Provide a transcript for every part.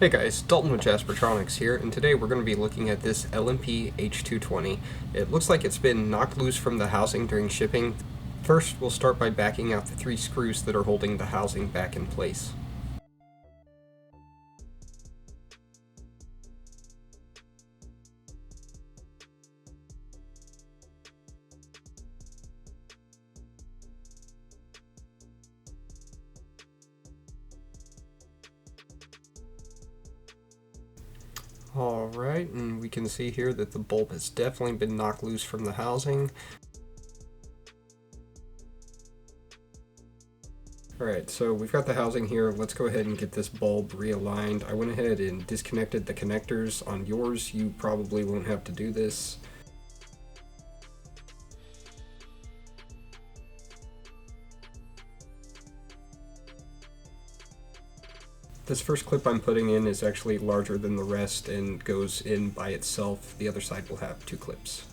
Hey guys, Dalton with Jaspertronics here, and today we're going to be looking at this LMP-H220. It looks like it's been knocked loose from the housing during shipping. First, we'll start by backing out the 3 screws that are holding the housing back in place. Alright, and we can see here that the bolt has definitely been knocked loose from the housing. Alright, so we've got the housing here. Let's go ahead and get this bulb realigned. I went ahead and disconnected the connectors. On yours, you probably won't have to do this. This first clip I'm putting in is actually larger than the rest and goes in by itself. The other side will have 2 clips.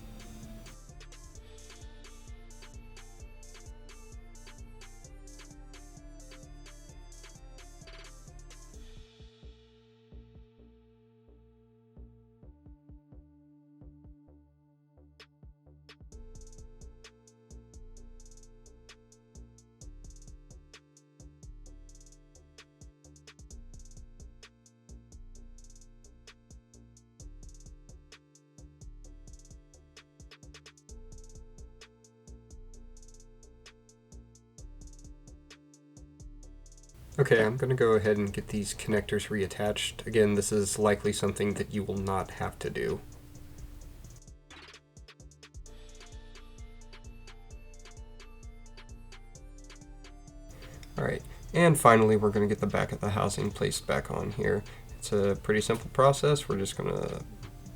Okay, I'm going to go ahead and get these connectors reattached. Again, this is likely something that you will not have to do. Alright, and finally we're going to get the back of the housing placed back on here. It's a pretty simple process. We're just going to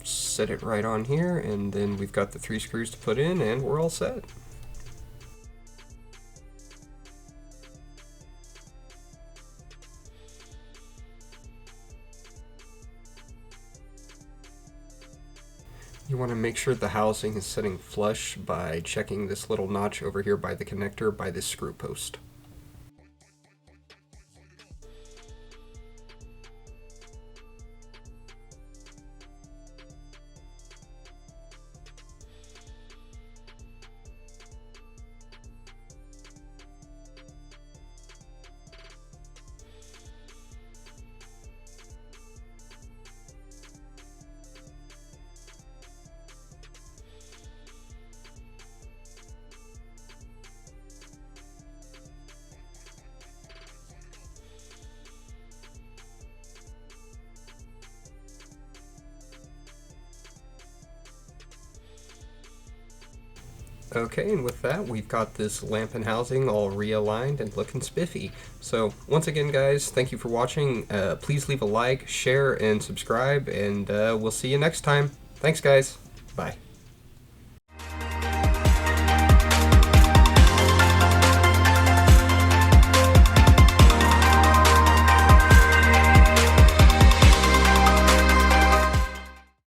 set it right on here, and then we've got the 3 screws to put in, and we're all set. You want to make sure the housing is sitting flush by checking this little notch over here by the connector by this screw post. Okay, and with that, we've got this lamp and housing all realigned and looking spiffy. So, once again, guys, thank you for watching. Please leave a like, share, and subscribe, and we'll see you next time. Thanks, guys. Bye.